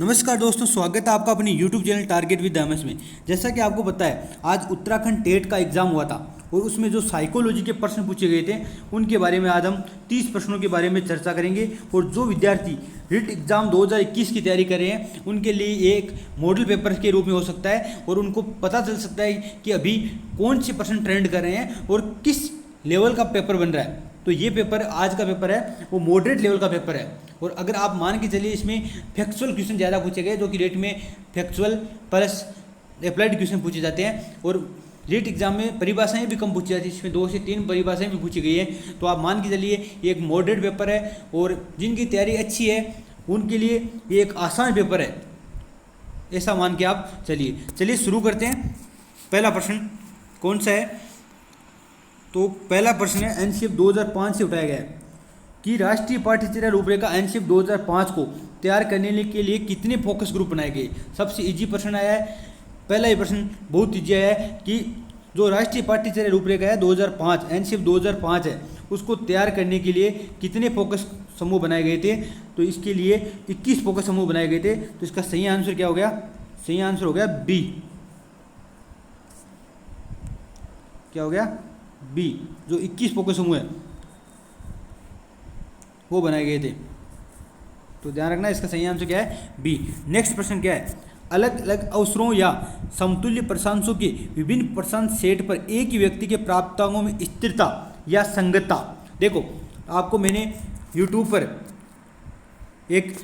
नमस्कार दोस्तों, स्वागत है आपका अपनी YouTube channel target with MS में। जैसा कि आपको पता है, आज उत्तराखंड टेट का एग्ज़ाम हुआ था और उसमें जो साइकोलॉजी के प्रश्न पूछे गए थे उनके बारे में आज हम 30 प्रश्नों के बारे में चर्चा करेंगे। और जो विद्यार्थी रिट एग्ज़ाम 2021 की तैयारी कर रहे हैं उनके लिए ये एक मॉडल पेपर के रूप में हो सकता है और उनको पता चल सकता है कि अभी कौन से प्रश्न ट्रेंड कर रहे हैं और किस लेवल का पेपर बन रहा है। तो ये पेपर आज का पेपर है वो मॉडरेट लेवल का पेपर है। और अगर आप मान के चलिए इसमें फैक्चुअल क्वेश्चन ज़्यादा पूछे गए, जो कि रेट में फैक्चुअल प्लस अप्लाइड क्वेश्चन पूछे जाते हैं। और रेट एग्जाम में परिभाषाएं भी कम पूछी जाती है, इसमें 2 से 3 परिभाषाएं भी पूछी गई है। तो आप मान के चलिए ये एक मॉडरेट पेपर है और जिनकी तैयारी अच्छी है उनके लिए ये एक आसान पेपर है, ऐसा मान के आप चलिए शुरू करते हैं। पहला प्रश्न कौन सा है? तो पहला प्रश्न है एनसीएफ 2005 से उठाया गया है कि राष्ट्रीय पाठ्यचर्या रूपरेखा एनसीएफ 2005 को तैयार करने के लिए कितने फोकस ग्रुप बनाए गए। सबसे इजी प्रश्न आया है, पहला ही प्रश्न बहुत इजी आया है कि जो राष्ट्रीय पाठ्यचर्या रूपरेखा है 2005 एनसीएफ 2005 है, उसको तैयार करने के लिए कितने फोकस समूह बनाए गए थे। तो इसके लिए 21 फोकस समूह बनाए गए थे। तो इसका सही आंसर क्या हो गया? सही आंसर हो गया बी। क्या हो गया? बी। जो 21 फोकस समूह है वो बनाए गए थे। तो ध्यान रखना, इसका सही आंसर क्या है? बी। नेक्स्ट प्रश्न क्या है? अलग अलग अवसरों या समतुल्य प्रशंसों के विभिन्न प्रशंस सेट पर एक ही व्यक्ति के प्राप्तांकों में स्थिरता या संगतता। देखो, आपको मैंने YouTube पर एक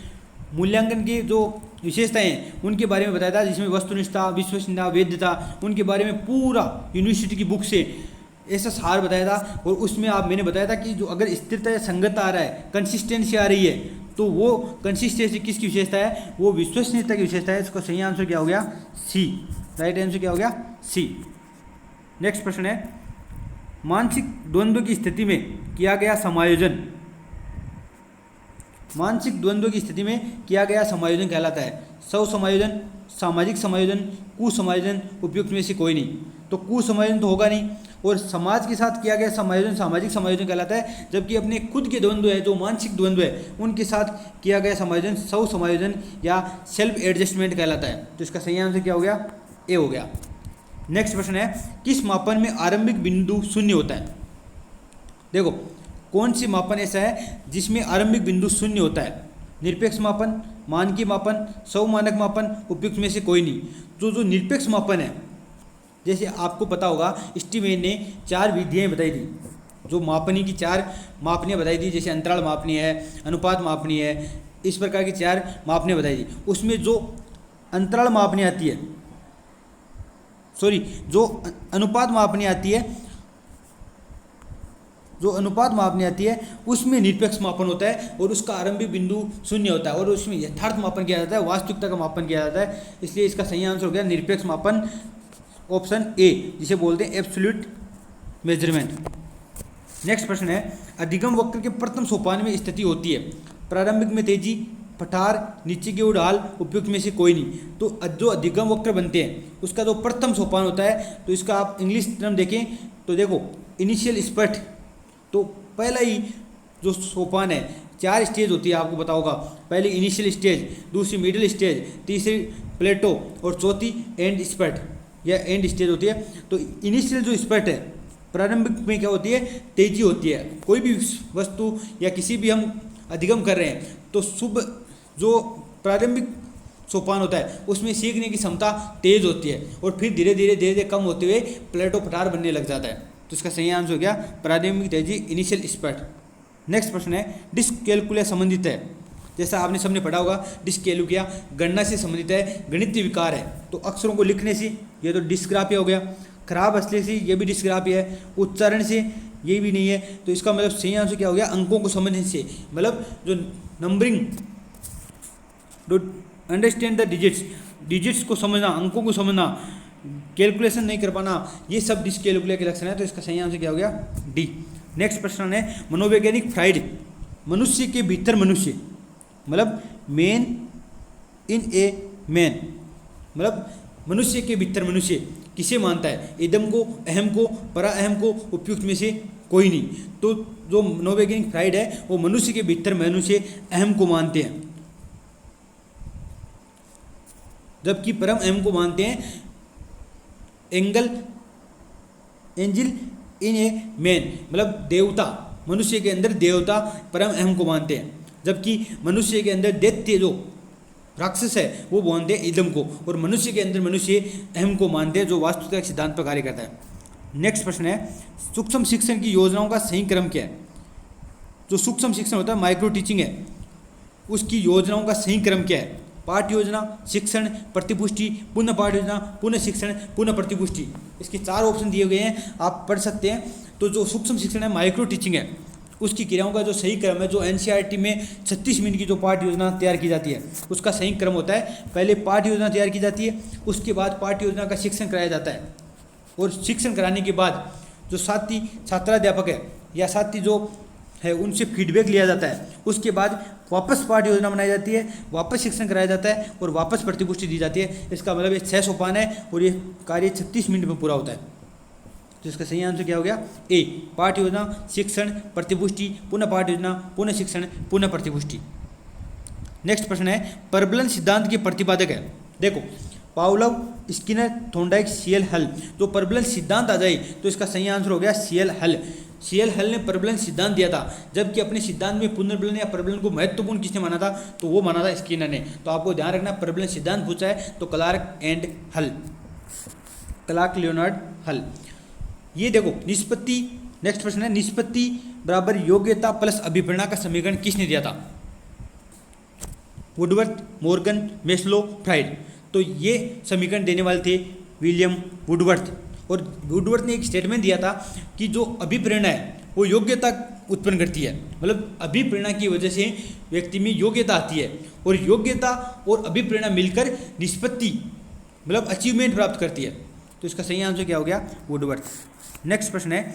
मूल्यांकन की जो विशेषताएं हैं उनके बारे में बताया था, जिसमें वस्तुनिष्ठता, विश्वसनीयता, वैधता, उनके बारे में पूरा यूनिवर्सिटी की बुक से ऐसा सार बताया था। और उसमें मैंने बताया था कि जो अगर स्थिरता या संगतता आ रहा है, कंसिस्टेंसी आ रही है, तो वो कंसिस्टेंसी किसकी विशेषता है? वो विश्वसनीयता की विशेषता है। इसका सही आंसर क्या हो गया? सी। राइट आंसर क्या हो गया? सी। नेक्स्ट प्रश्न है मानसिक द्वंद्व की स्थिति में किया गया समायोजन। मानसिक द्वंद्व की स्थिति में किया गया समायोजन कहलाता है स्वसमायोजन, सामाजिक समायोजन, कुसमायोजन, उपयुक्त में से कोई नहीं। तो कुसमायोजन तो होगा नहीं। और समाज के साथ किया गया समायोजन सामाजिक समायोजन कहलाता है, जबकि अपने खुद के द्वंद्व है, जो मानसिक द्वंद्व है, उनके साथ किया गया समायोजन स्वसमायोजन या सेल्फ एडजस्टमेंट कहलाता है। तो इसका सही आंसर क्या हो गया? ए हो गया। नेक्स्ट प्रश्न है किस मापन में आरंभिक बिंदु शून्य होता है। देखो, कौन सी मापन ऐसा है जिसमें आरंभिक बिंदु शून्य होता है? निरपेक्ष मापन, मानकीय मापन, स्वमानक मापन, उपयुक्त में से कोई नहीं। जो निरपेक्ष मापन है, जैसे आपको पता होगा स्टीवेन ने 4 विधियाँ बताई थी, जो मापनी की 4 मापनियाँ बताई थी, जैसे अंतराल मापनी है, अनुपात मापनी है, इस प्रकार की 4 मापनियाँ बताई थी। उसमें जो अंतराल मापनी आती है, जो अनुपात मापनी आती है, उसमें निरपेक्ष मापन होता है और उसका आरंभिक बिंदु शून्य होता है और उसमें यथार्थ मापन किया जाता है, वास्तविकता का मापन किया जाता है। इसलिए इसका सही आंसर हो गया निरपेक्ष मापन, ऑप्शन ए, जिसे बोलते हैं एब्सोल्यूट मेजरमेंट। नेक्स्ट प्रश्न है अधिगम वक्र के प्रथम सोपान में स्थिति होती है प्रारंभिक में तेजी, पठार, नीचे की ओर ढाल, उपयुक्त में से कोई नहीं। तो जो अधिगम वक्र बनते हैं उसका जो प्रथम सोपान होता है, तो इसका आप इंग्लिश टर्म देखें तो देखो इनिशियल स्पर्ट। तो पहला ही जो सोपान है, 4 स्टेज होती है, आपको पता होगा। पहली इनिशियल स्टेज, दूसरी मिडिल स्टेज, तीसरी प्लेटो और चौथी एंड स्पर्ट या एंड स्टेज होती है। तो इनिशियल जो स्पर्ट है, प्रारंभिक में क्या होती है? तेजी होती है। कोई भी वस्तु या किसी भी हम अधिगम कर रहे हैं तो जो प्रारंभिक सोपान होता है उसमें सीखने की क्षमता तेज होती है और फिर धीरे धीरे कम होते हुए प्लेटो पठार बनने लग जाता है। तो इसका सही आंसर हो गया प्रारंभिक तेजी, इनिशियल स्पर्ट। नेक्स्ट प्रश्न है डिस्कैल्कुलिया संबंधित है। जैसा आपने सबने पढ़ा होगा, डिस्कैल्कुलिया गणना से संबंधित है, गणितीय विकार है। तो अक्षरों को लिखने से ये तो डिस्ग्राफिया हो गया, खराब हंसने से ये भी डिस्ग्राफिया है, उच्चारण से ये भी नहीं है। तो इसका मतलब सही आंसर क्या हो गया? अंकों को समझने से, मतलब जो नंबरिंग, अंडरस्टैंड द डिजिट्स को समझना, अंकों को समझना, कैलकुलेशन नहीं कर पाना, ये सब डिस्कैल्कुलिया के लक्षण है। तो इसका सही आंसर क्या हो गया? डी। नेक्स्ट प्रश्न है मनोवैज्ञानिक फ्राइड मनुष्य के भीतर मनुष्य, मतलब मैन इन ए मैन, मतलब मनुष्य के भीतर मनुष्य किसे मानता है? इदम को, अहम को, परा अहम को, उपयुक्त में से कोई नहीं। तो जो मनोवैज्ञानिक फ्राइड है वो मनुष्य के भीतर मनुष्य अहम को मानते हैं। जबकि परम अहम को मानते हैं एंजल इन ए मैन, मतलब देवता, मनुष्य के अंदर देवता परम अहम को मानते हैं, जबकि मनुष्य के अंदर दैत्य जो राक्षस है वो मानते हैं इदम को, और मनुष्य के अंदर मनुष्य अहम को मानते हैं जो वास्तुता के सिद्धांत पर कार्य करता है। नेक्स्ट प्रश्न है, सूक्ष्म शिक्षण की योजनाओं का सही क्रम क्या है? जो सूक्ष्म शिक्षण होता है, माइक्रो टीचिंग है, उसकी योजनाओं का सही क्रम क्या है? पाठ योजना, शिक्षण, प्रतिपुष्टि, पुनः पाठ योजना, पुनः शिक्षण, पुनः प्रतिपुष्टि। इसके 4 ऑप्शन दिए गए हैं, आप पढ़ सकते हैं। तो जो सूक्ष्म शिक्षण है, माइक्रो टीचिंग है, उसकी क्रियाओं का जो सही क्रम है, जो एनसीईआरटी में 36 मिनट की जो पाठ योजना तैयार की जाती है, उसका सही क्रम होता है, पहले पाठ योजना तैयार की जाती है, उसके बाद पाठ योजना का शिक्षण कराया जाता है, और शिक्षण कराने के बाद जो साथी छात्राध्यापक है या साथी जो है उनसे फीडबैक लिया जाता है, उसके बाद वापस पाठ योजना बनाई जाती है, वापस शिक्षण कराया जाता है और वापस प्रतिपुष्टि दी जाती है। इसका मतलब ये 6 सोपान है और ये कार्य 36 मिनट में पूरा होता है। तो इसका सही आंसर क्या हो गया? ए, पाठ योजना, शिक्षण, प्रतिपुष्टि, पुनः पाठ योजना, पुनः शिक्षण, पुनः प्रतिपुष्टि। नेक्स्ट प्रश्न है, परबलन सिद्धांत के प्रतिपादक है। देखो, पावलोव, स्किनर, थॉर्नडाइक, सीएल हल। तो परबलन सिद्धांत आ जाए तो इसका सही आंसर हो गया सीएल हल। सीएल हल ने परबलन सिद्धांत दिया था, जबकि अपने सिद्धांत में पुनर्बलन या परबलन को महत्वपूर्ण किसने माना था? तो वो माना था स्किनर ने। तो आपको ध्यान रखना, परबलन सिद्धांत पूछा है तो क्लार्क एंड हल, क्लार्क लियोनार्ड हल। ये देखो निष्पत्ति, नेक्स्ट प्रश्न है, निष्पत्ति बराबर योग्यता प्लस अभिप्रेरणा का समीकरण किसने दिया था? Woodworth, Morgan, Maslow, fried. तो ये समीकरण देने वाले थे विलियम वुडवर्थ। और वुडवर्थ ने एक स्टेटमेंट दिया था कि जो अभिप्रेरणा है वो योग्यता उत्पन्न करती है, मतलब अभिप्रेरणा की वजह से व्यक्ति में योग्यता आती है, और योग्यता और अभिप्रेरणा मिलकर निष्पत्ति मतलब अचीवमेंट प्राप्त करती है। तो इसका सही आंसर क्या हो गया? वुडवर्थ। नेक्स्ट प्रश्न है,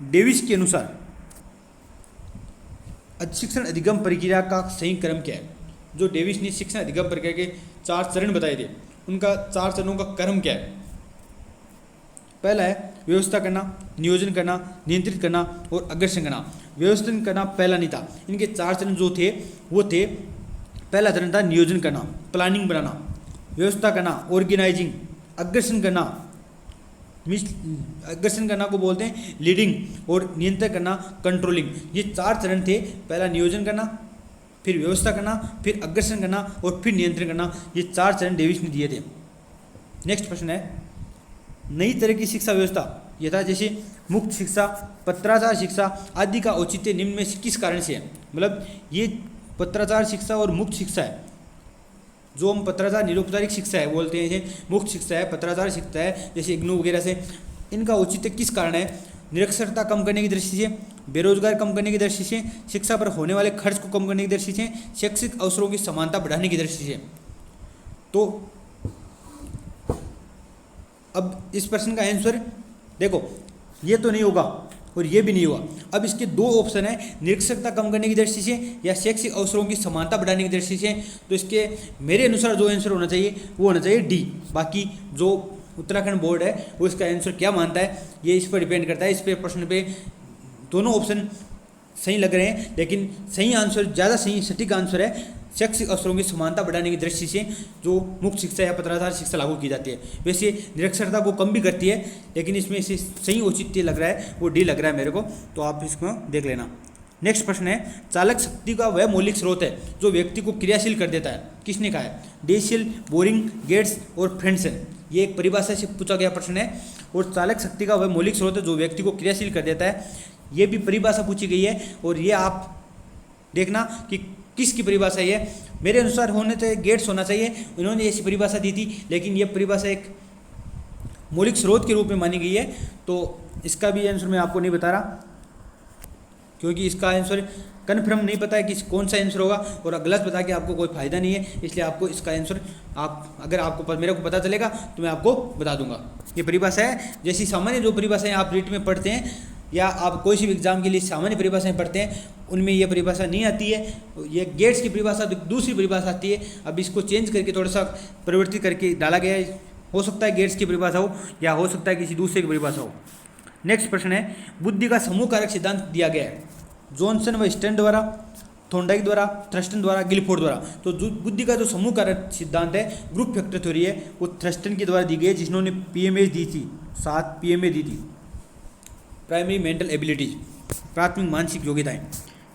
डेविस के अनुसार शिक्षण अधिगम प्रक्रिया का सही क्रम क्या है? जो डेविस ने शिक्षण अधिगम प्रक्रिया के 4 चरण बताए थे, उनका 4 चरणों का क्रम क्या है? पहला है व्यवस्था करना, नियोजन करना, नियंत्रित करना और अग्रसर करना। व्यवस्था करना पहला नहीं था, इनके 4 चरण जो थे वो थे, पहला चरण था नियोजन करना, प्लानिंग बनाना, व्यवस्था करना, ऑर्गेनाइजिंग, अग्रसर करना, अग्रसर करना को बोलते हैं लीडिंग, और नियंत्रण करना कंट्रोलिंग। ये 4 चरण थे, पहला नियोजन करना, फिर व्यवस्था करना, फिर अग्रसर करना और फिर नियंत्रण करना। ये 4 चरण डेविस ने दिए थे। नेक्स्ट प्रश्न है, नई तरह की शिक्षा व्यवस्था यथा जैसे मुक्त शिक्षा, पत्राचार शिक्षा आदि का औचित्य निम्न में से किस कारण से है? मतलब ये पत्राचार शिक्षा और मुक्त शिक्षा है, जो हम पत्राचार निरौपचारिक शिक्षा है बोलते हैं, जैसे मुक्त शिक्षा है, पत्राचार शिक्षा है, जैसे इग्नू वगैरह से, इनका औचित्य किस कारण है? निरक्षरता कम करने की दृष्टि से, बेरोजगार कम करने की दृष्टि से, शिक्षा पर होने वाले खर्च को कम करने की दृष्टि से, शैक्षिक अवसरों की समानता बढ़ाने की दृष्टि से। तो अब इस प्रश्न का आंसर देखो, ये तो नहीं होगा और ये भी नहीं होगा। अब इसके 2 ऑप्शन है, निरक्षरता कम करने की दृष्टि से या शैक्षिक अवसरों की समानता बढ़ाने की दृष्टि से। तो इसके मेरे अनुसार जो आंसर होना चाहिए वो होना चाहिए डी। बाकी जो उत्तराखंड बोर्ड है वो इसका आंसर क्या मानता है ये इस पर डिपेंड करता है। इस पे प्रश्न पे दोनों ऑप्शन सही लग रहे हैं, लेकिन सही आंसर, ज़्यादा सही सटीक आंसर है शैक्षिक अवसरों की समानता बढ़ाने की दृष्टि से जो मुक्त शिक्षा या पत्राचार शिक्षा लागू की जाती है। वैसे निरक्षरता को कम भी करती है, लेकिन इसमें से सही औचित्य लग रहा है वो डी लग रहा है मेरे को, तो आप इसको देख लेना। नेक्स्ट प्रश्न है, चालक शक्ति का वह मौलिक स्रोत है जो व्यक्ति को क्रियाशील कर देता है, किसने कहा है? डेशियल, बोरिंग, गेट्स और फ्रेंडसन। ये एक परिभाषा से पूछा गया प्रश्न है। और चालक शक्ति का वह मौलिक स्रोत है जो व्यक्ति को क्रियाशील कर देता है, ये भी परिभाषा पूछी गई है। और ये आप देखना कि किसकी परिभाषा है। मेरे अनुसार होने तो गेट्स होना चाहिए, उन्होंने ऐसी परिभाषा दी थी, लेकिन ये परिभाषा एक मौलिक स्रोत के रूप में मानी गई है। तो इसका भी आंसर मैं आपको नहीं बता रहा, क्योंकि इसका आंसर कन्फर्म नहीं पता है कि कौन सा आंसर होगा, और गलत बता के आपको कोई फायदा नहीं है। इसलिए आपको इसका आंसर आप अगर आपको मेरे को पता चलेगा तो मैं आपको बता दूंगा। ये परिभाषा है, जैसी सामान्य जो परिभाषाएं आप रीट में पढ़ते हैं या आप कोई सी भी एग्जाम के लिए सामान्य परिभाषाएं पढ़ते हैं, उनमें यह परिभाषा नहीं आती है। ये गेट्स की परिभाषा दूसरी परिभाषा आती है। अब इसको चेंज करके थोड़ा सा परिवर्तित करके डाला गया है। हो सकता है गेट्स की परिभाषा हो या हो सकता है किसी दूसरे की परिभाषा हो। नेक्स्ट प्रश्न है, बुद्धि का समूह कारक सिद्धांत दिया गया है जॉनसन व स्टर्न द्वारा, थॉर्नडाइक द्वारा, थ्रस्टन द्वारा, गिलफोर्ड द्वारा। तो जो बुद्धि का जो समूह कारक सिद्धांत है, ग्रुप फैक्टर थ्योरी है, वो थ्रस्टन के द्वारा दी गई है, जिन्होंने पीएमए दी थी, 7 पीएमए दी थी, प्राइमरी मेंटल एबिलिटीज, प्राथमिक मानसिक योग्यताएं।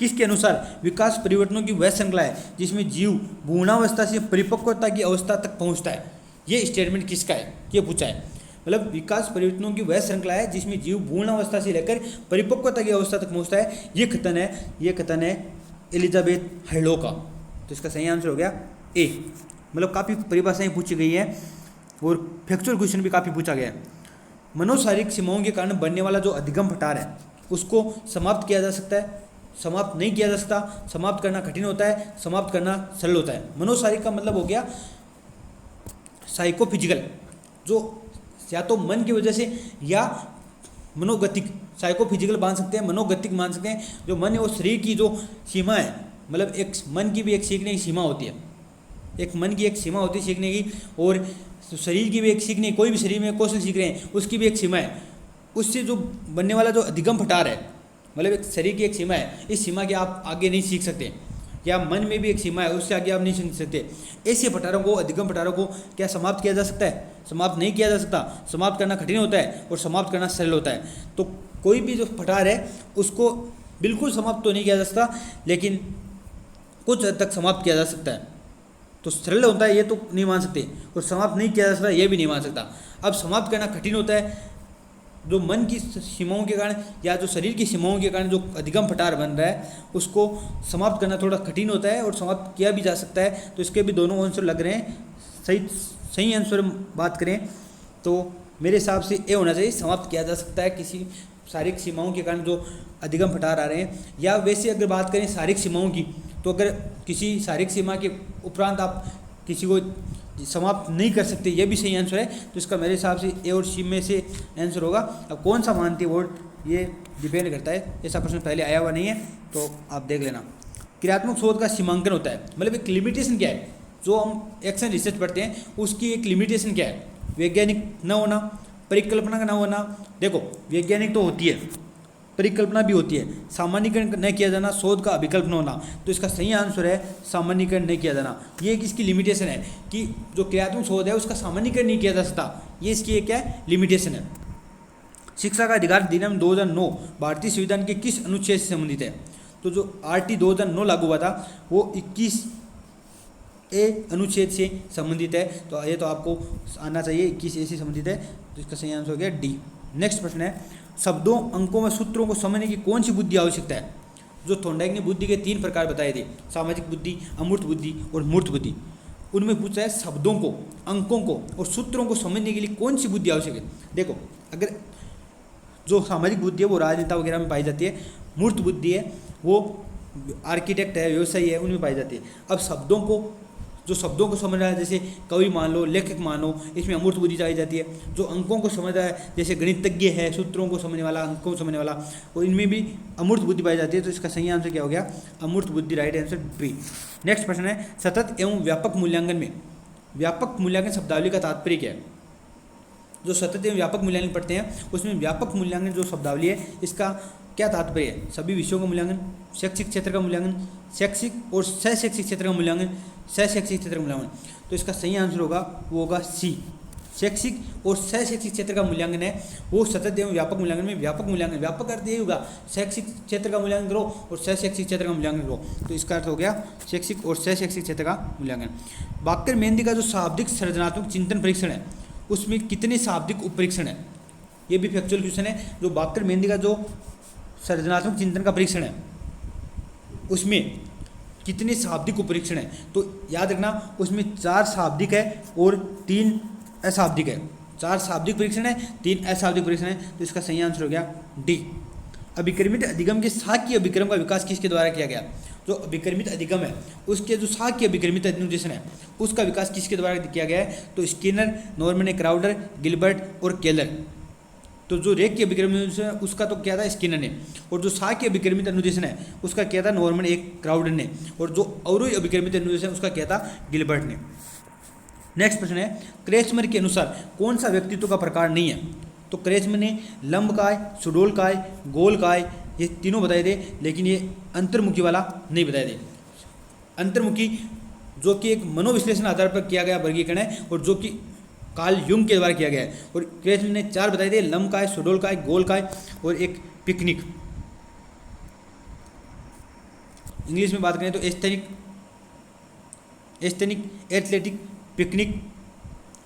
किसके अनुसार विकास परिवर्तनों की वह श्रृंखला है जिसमें जीव भ्रूणावस्था से परिपक्वता की अवस्था तक पहुंचता है। ये स्टेटमेंट किसका है, ये पूछा है। मतलब विकास परिवर्तनों की वह श्रृंखला है जिसमें जीव भ्रूणावस्था से लेकर परिपक्वता की अवस्था तक पहुंचता है। ये कथन है एलिजाबेथ हर्लो का। तो इसका सही आंसर हो गया ए। मतलब काफ़ी परिभाषाएं पूछी गई है और फैक्चुअल क्वेश्चन भी काफ़ी पूछा गया है। मनोशारीरिक सीमाओं के कारण बनने वाला जो अधिगम पठार है उसको समाप्त किया जा सकता है, समाप्त नहीं किया जा सकता, समाप्त करना कठिन होता है, समाप्त करना सरल होता है। मनोशारीरिक का मतलब हो गया साइकोफिजिकल, जो या तो मन की वजह से या मनोगतिक, साइकोफिजिकल मान सकते हैं, मनोगतिक मान सकते हैं। जो मन और शरीर की जो सीमा है, मतलब एक मन की भी एक सीखने की सीमा होती है, एक मन की एक सीमा होती है सीखने की, और शरीर की भी एक सीखने, कोई भी शरीर में कौशल सीख रहे हैं उसकी भी एक सीमा है। उससे जो बनने वाला जो अधिगम पठार है, मतलब एक शरीर की एक सीमा है, इस सीमा के आप आगे नहीं सीख सकते, या मन में भी एक सीमा है उससे आगे आप नहीं सीख सकते। ऐसे पठारों को, अधिगम पठारों को क्या समाप्त किया जा सकता है? समाप्त नहीं किया जा सकता। समाप्त करना कठिन होता है और समाप्त करना सरल होता है। तो कोई भी जो पठार है उसको बिल्कुल समाप्त तो नहीं किया जा सकता, लेकिन कुछ हद तक समाप्त किया जा सकता है। तो सरल होता है ये तो नहीं मान सकते, और समाप्त नहीं किया जा सकता ये भी नहीं मान सकता। अब समाप्त करना कठिन होता है, जो मन की सीमाओं के कारण या जो शरीर की सीमाओं के कारण जो अधिगम पठार बन रहा है उसको समाप्त करना थोड़ा कठिन होता है और समाप्त किया भी जा सकता है। तो इसके भी दोनों आंसर लग रहे हैं। सही आंसर बात करें तो मेरे हिसाब से ए होना चाहिए, समाप्त किया जा सकता है किसी शारीरिक सीमाओं के कारण जो अधिगम पठार आ रहे हैं। या वैसे अगर बात करें शारीरिक सीमाओं की, तो अगर किसी शारीरिक सीमा के उपरांत आप किसी को समाप्त नहीं कर सकते, ये भी सही आंसर है। तो इसका मेरे हिसाब से ए और सी में से आंसर होगा। अब कौन सा मानती है वोट, ये डिपेंड करता है। ऐसा प्रश्न पहले आया हुआ नहीं है तो आप देख लेना। क्रियात्मक शोध का सीमांकन होता है, मतलब एक लिमिटेशन क्या है, जो हम एक्शन रिसर्च पढ़ते हैं उसकी एक लिमिटेशन क्या है? वैज्ञानिक न होना, परिकल्पना का न होना। देखो वैज्ञानिक तो होती है, परिकल्पना भी होती है, सामान्यीकरण न किया जाना, शोध का अभिकल्प न होना। तो इसका सही आंसर है सामान्यीकरण नहीं किया जाना। ये इसकी लिमिटेशन है कि जो क्रियात्मक शोध है उसका सामान्यीकरण नहीं किया जा सकता, ये इसकी एक क्या है, लिमिटेशन है। शिक्षा का अधिकार अधिनियम 2009 भारतीय संविधान के किस अनुच्छेद से संबंधित है? तो जो RT 2009 लागू हुआ था वो 21A अनुच्छेद से संबंधित है। तो ये तो आपको आना चाहिए, 21A से संबंधित है। तो इसका सही आंसर हो गया डी। नेक्स्ट प्रश्न है, शब्दों, अंकों में सूत्रों को समझने की कौन सी बुद्धि आवश्यकता है? जो थॉर्नडाइक ने बुद्धि के 3 प्रकार बताए थे, सामाजिक बुद्धि, अमूर्त बुद्धि और मूर्त बुद्धि, उनमें पूछा है शब्दों को, अंकों को और सूत्रों को समझने के लिए कौन सी बुद्धि आवश्यक है? देखो अगर जो सामाजिक बुद्धि है वो राजनेता वगैरह में पाई जाती है, मूर्त बुद्धि है वो आर्किटेक्ट है, व्यवसायी है, उनमें पाई जाती है। अब शब्दों को, जो शब्दों को समझ रहा है जैसे कवि मान लो, लेखक मान लो, इसमें अमूर्त बुद्धि पाई जाती है। जो अंकों को समझ रहा है जैसे गणितज्ञ है, सूत्रों को समझने वाला, अंकों को समझने वाला, और इनमें भी अमूर्त बुद्धि पाई जाती है। तो इसका सही आंसर क्या हो गया? अमूर्त बुद्धि, राइट आंसर बी। नेक्स्ट प्रश्न है, सतत एवं व्यापक मूल्यांकन में व्यापक मूल्यांकन शब्दावली का तात्पर्य क्या है? जो सतत एवं व्यापक मूल्यांकन पढ़ते हैं उसमें व्यापक मूल्यांकन जो शब्दावली है इसका क्या तात्पर्य है? सभी विषयों का मूल्यांकन, शैक्षिक क्षेत्र का मूल्यांकन, शैक्षिक और शैक्षिक क्षेत्र का मूल्यांकन, शैक्षिक क्षेत्र का मूल्यांकन। तो इसका सही आंसर होगा वो होगा सी, शैक्षिक और शैक्षिक क्षेत्र का मूल्यांकन है वो सतत एवं व्यापक मूल्यांकन में। व्यापक मूल्यांकन, व्यापक अर्थ यही होगा शैक्षिक क्षेत्र का मूल्यांकन करो और शैक्षिक क्षेत्र का मूल्यांकन करो। तो इसका अर्थ हो गया शैक्षिक और शैक्षिक क्षेत्र का मूल्यांकन। बाकर मेहंदी का जो शाब्दिक सृजनात्मक चिंतन परीक्षण है उसमें कितने शाब्दिक उपपरीक्षण है? ये भी फैक्चुअल क्वेश्चन है। जो बाकर मेहंदी का जो सृजनात्मक चिंतन का परीक्षण है उसमें कितने शाब्दिक उपपरीक्षण है? तो याद रखना उसमें 4 शाब्दिक है और 3 अशाब्दिक है। 4 शाब्दिक परीक्षण है, 3 अशाब्दिक परीक्षण है। तो इसका सही आंसर हो गया डी। अभिक्रमित अधिगम के शाक्य अभिक्रम का विकास किसके द्वारा किया गया? जो अभिक्रमित अधिगम है उसके जो शाक्य अभिक्रमित अनुदेशन है उसका विकास किसके द्वारा किया गया है? तो स्किनर, नॉर्मन क्राउडर, गिलबर्ट और केलर। तो जो रेखीय अभिक्रमित अनुदेशन है उसका तो क्या था? स्किनर ने। और जो शाक्य अभिक्रमित अनुदेशन है उसका क्या था? नॉर्मन क्राउडर ने। और जो अवरोही अभिक्रमित अनुदेशन है उसका क्या था? गिलबर्ट ने। नेक्स्ट प्रश्न है, क्रेचमर के अनुसार कौन सा व्यक्तित्व का प्रकार नहीं है? तो क्रेचमर ने लंबकाय, सुडोलकाय, गोलकाय ये तीनों बताए थे, लेकिन ये अंतर्मुखी वाला नहीं बताए थे। अंतर्मुखी जो कि एक मनोविश्लेषण आधार पर किया गया वर्गीकरण है और जो कि कार्ल युंग के द्वारा किया गया है। और क्रेचमैन ने 4 बताए थे, लंबकाय, सुडोलकाय, गोलकाय और एक पिकनिक। इंग्लिश में बात करें तो एस्थेनिक, एथलेटिक, पिकनिक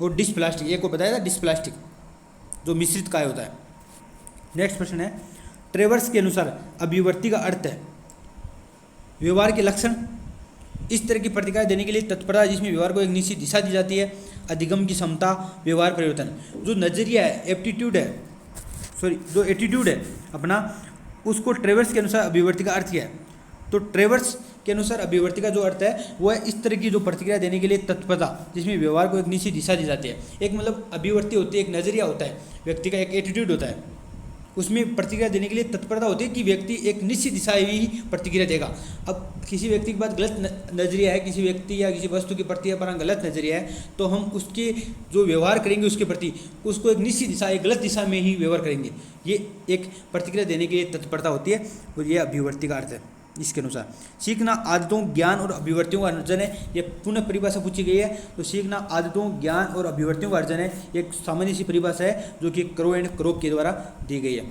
और डिस्प्लास्टिक। एक को बताया था डिस्प्लास्टिक जो मिश्रित काय होता है। नेक्स्ट प्रश्न है, ट्रेवर्स के अनुसार अभिवर्ती का अर्थ है व्यवहार के लक्षण, इस तरह की प्रतिक्रिया देने के लिए तत्परता जिसमें व्यवहार को एक निश्चित दिशा दी जाती है, अधिगम की क्षमता, व्यवहार परिवर्तन। जो नजरिया है, जो एटीट्यूड है अपना, उसको ट्रेवर्स के अनुसार अभिवर्ती का अर्थ क्या है? तो ट्रेवर्स के अनुसार अभिवर्ती का जो अर्थ है वो है इस तरह की जो प्रतिक्रिया देने के लिए तत्परता जिसमें व्यवहार को एक निश्चित दिशा दी जाती है। एक मतलब अभिवर्ती होती है, एक नजरिया होता है व्यक्ति का, एक एटीट्यूड होता है, उसमें प्रतिक्रिया देने के लिए तत्परता होती है कि व्यक्ति एक निश्चित दिशा में ही प्रतिक्रिया देगा। अब किसी व्यक्ति के पास गलत नजरिया है, किसी व्यक्ति या किसी वस्तु के प्रति अपना गलत नजरिया है, तो हम उसके जो व्यवहार करेंगे उसके प्रति उसको एक निश्चित दिशा, एक गलत दिशा में ही व्यवहार करेंगे। ये एक प्रतिक्रिया देने के लिए तत्परता होती है और ये अभिवर्ती का अर्थ है। इसके अनुसार सीखना आदतों, ज्ञान और अभिवर्तियों का अर्जन है। ये पुनः परिभाषा पूछी गई है। तो सीखना आदतों, ज्ञान और अभिवर्तियों का अर्जन है, एक सामान्य सी परिभाषा है जो कि क्रो एंड क्रोक के द्वारा दी गई है।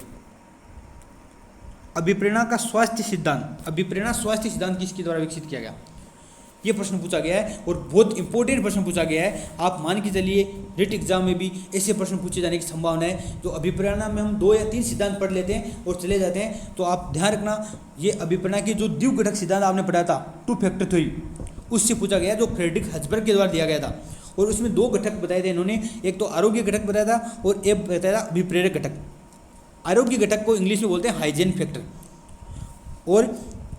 अभिप्रेरणा का स्वास्थ्य सिद्धांत, अभिप्रेरणा स्वास्थ्य सिद्धांत किसके द्वारा विकसित किया गया? ये प्रश्न पूछा गया है और बहुत इंपॉर्टेंट प्रश्न पूछा गया है। आप मान के चलिए रिट एग्जाम में भी ऐसे प्रश्न पूछे जाने की संभावना है। जो अभिप्रेरणा में हम 2 या 3 सिद्धांत पढ़ लेते हैं और चले जाते हैं, तो आप ध्यान रखना ये अभिप्रेरणा के जो द्विघटक सिद्धांत आपने पढ़ा था 2 फैक्टर थ्योरी, उससे पूछा गया जो फ्रेडरिक हर्ट्जबर्ग के द्वारा दिया गया था। और उसमें 2 घटक बताए थे इन्होंने, एक तो आरोग्य घटक बताया था और एक बताया था अभिप्रेरक घटक। आरोग्य घटक को इंग्लिश में बोलते हैं हाइजीन फैक्टर, और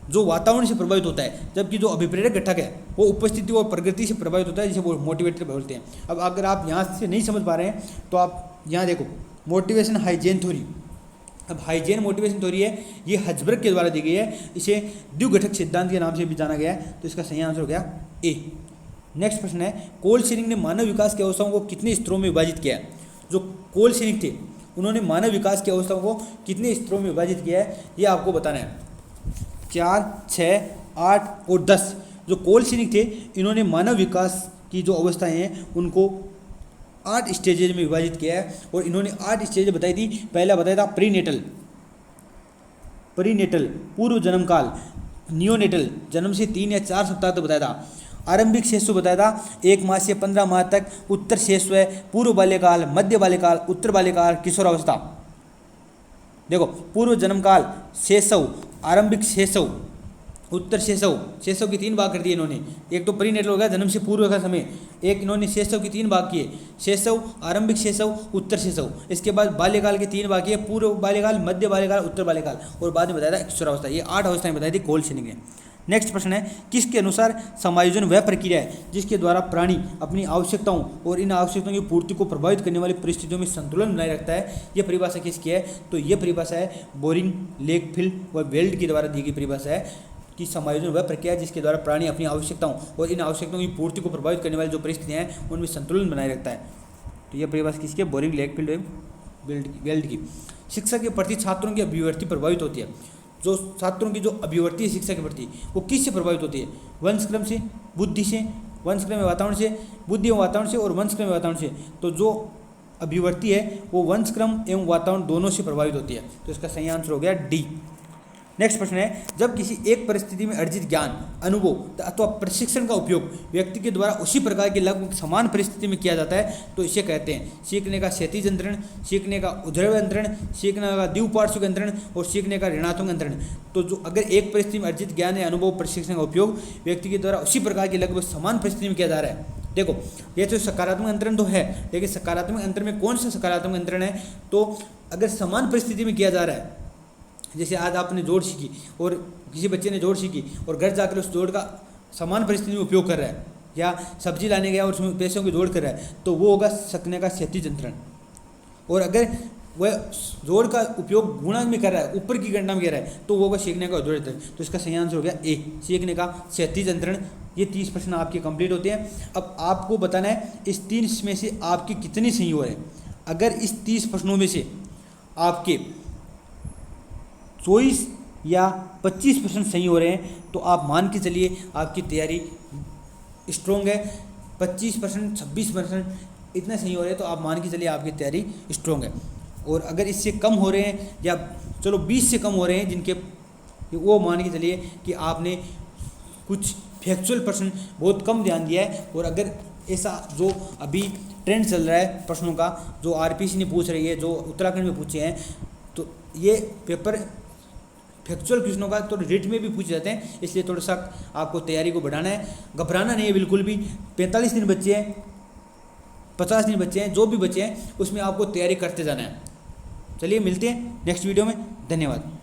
जो वातावरण से प्रभावित होता है, जबकि जो अभिप्रेरक घटक है वो उपस्थिति और प्रगति से प्रभावित होता है, जिसे वो मोटिवेटर बोलते हैं। अब अगर आप यहाँ से नहीं समझ पा रहे हैं तो आप यहाँ देखो, मोटिवेशन हाइजीन थ्योरी। अब हाइजीन मोटिवेशन थ्योरी है, ये हर्ट्जबर्ग के द्वारा दी गई है, इसे द्विघटक सिद्धांत के नाम से भी जाना गया है। तो इसका सही आंसर हो गया ए। नेक्स्ट प्रश्न है, कोल सेनिक ने मानव विकास की अवस्थाओं को कितने स्तरों में विभाजित किया है? जो कोल सेनिक थे उन्होंने मानव विकास की अवस्थाओं को कितने स्तरों में विभाजित किया है, ये आपको बताना है। 4, 6, 8 और 10। जो कोल सेनिक थे इन्होंने मानव विकास की जो अवस्थाएं हैं उनको 8 स्टेजेज में विभाजित किया है और इन्होंने 8 स्टेज बताई थी। पहला बताया था प्रीनेटल, पूर्व जन्म काल, नियोनेटल, जन्म से 3 या 4 सप्ताह तक बताया था। आरंभिक शिशु बताया था 1 माह से 15 माह तक। उत्तर शिशु है पूर्व बाल्यकाल, मध्य बाल्यकाल, उत्तर बाल्यकाल, किशोरावस्था। देखो, पूर्व जन्म काल शैशव, आरंभिक शैशव, उत्तर शैशव। शैशव की 3 भाग कर दिए इन्होंने। एक तो प्रीनेटल हो गया, जन्म से पूर्व का समय। एक इन्होंने शैशव की 3 भाग किए, शैशव, आरंभिक शैशव, उत्तर शैशव। इसके बाद बाल्यकाल के 3 भाग किए, पूर्व बाल्यकाल, मध्य बाल्यकाल, उत्तर बाल्यकाल, और बाद में बताया था किशोरावस्था। ये 8 अवस्थाएं बताई थी कोल सेनिक ने। नेक्स्ट प्रश्न है, किसके अनुसार समायोजन वह प्रक्रिया है जिसके द्वारा प्राणी अपनी आवश्यकताओं और इन आवश्यकताओं की पूर्ति को प्रभावित करने वाली परिस्थितियों में संतुलन बनाए रखता है? यह परिभाषा किसकी है? तो यह परिभाषा है बोरिंग, लेकफील्ड व वेल्ड के द्वारा दी गई परिभाषा है कि समायोजन वह प्रक्रिया है जिसके द्वारा प्राणी अपनी आवश्यकताओं और इन आवश्यकताओं की पूर्ति को प्रभावित करने वाली जो परिस्थितियाँ हैं उनमें संतुलन बनाए रखता है। तो यह परिभाषा किसकी है? बोरिंग, लेकफील्ड व वेल्ड की। शिक्षा के प्रति छात्रों की अभिव्यक्ति प्रभावित होती है। जो छात्रों की जो अभिव्यक्ति है शिक्षा के प्रति वो किससे प्रभावित होती है? वंशक्रम से, बुद्धि से, वंशक्रम एवं वातावरण से, बुद्धि एवं वातावरण से, और वंशक्रम एवं वातावरण से। तो जो अभिव्यक्ति है वो वंशक्रम एवं वातावरण दोनों से प्रभावित होती है। तो इसका सही आंसर हो गया डी। नेक्स्ट प्रश्न है, जब किसी एक परिस्थिति में अर्जित ज्ञान, अनुभव अथवा प्रशिक्षण का उपयोग व्यक्ति के द्वारा उसी प्रकार की लगभग समान परिस्थिति में किया जाता है तो इसे कहते हैं सीखने का क्षैतिज अंतरण, सीखने का ऊर्ध्वाधर अंतरण, सीखने का द्विपार्श्विक अंतरण और सीखने का ऋणात्मक अंतरण। तो जो अगर एक परिस्थिति में अर्जित ज्ञान या अनुभव प्रशिक्षण का उपयोग व्यक्ति के द्वारा उसी प्रकार की लगभग समान परिस्थिति में किया जा रहा है, देखो ये तो सकारात्मक अंतरण तो है, लेकिन सकारात्मक अंतरण में कौन सा सकारात्मक अंतरण है? तो अगर समान परिस्थिति में किया जा रहा है, जैसे आज आपने जोड़ सीखी और किसी बच्चे ने जोड़ सीखी और घर जाकर उस जोड़ का समान परिस्थिति में उपयोग कर रहा है, या सब्जी लाने गया और उसमें पैसों की जोड़ कर रहा है, तो वो होगा सीखने का क्षैतिज अंतरण। और अगर वह जोड़ का उपयोग गुणा में कर रहा है, ऊपर की गणना में कर रहा है, तो वो होगा सीखने का ऊर्ध्वाधर अंतरण। तो इसका सही आंसर हो गया ए, सीखने का क्षैतिज अंतरण। ये 30 प्रश्न आपके कंप्लीट होते हैं। अब आपको बताना है इस 30 में से आपके कितने सही हो रहे हैं। अगर इस 30 प्रश्नों में से आपके 24 या 25% सही हो रहे हैं तो आप मान के चलिए आपकी तैयारी स्ट्रोंग है। 25%, 26% इतने सही हो रहे हैं तो आप मान के चलिए आपकी तैयारी स्ट्रोंग है। और अगर इससे कम हो रहे हैं या चलो 20 से कम हो रहे हैं जिनके, वो मान के चलिए कि आपने कुछ फैक्चुअल प्रश्न बहुत कम ध्यान दिया है। और अगर ऐसा जो अभी ट्रेंड चल रहा है प्रश्नों का, जो आरपीसी ने पूछ रही है, जो उत्तराखंड में पूछे हैं, तो ये पेपर फैक्चुअल प्रश्नों का तो रिट में भी पूछे जाते हैं, इसलिए थोड़ा सा आपको तैयारी को बढ़ाना है, घबराना नहीं है बिल्कुल भी। 45 दिन बच्चे हैं, 50 दिन बच्चे हैं, जो भी बच्चे हैं उसमें आपको तैयारी करते जाना है। चलिए मिलते हैं नेक्स्ट वीडियो में, धन्यवाद।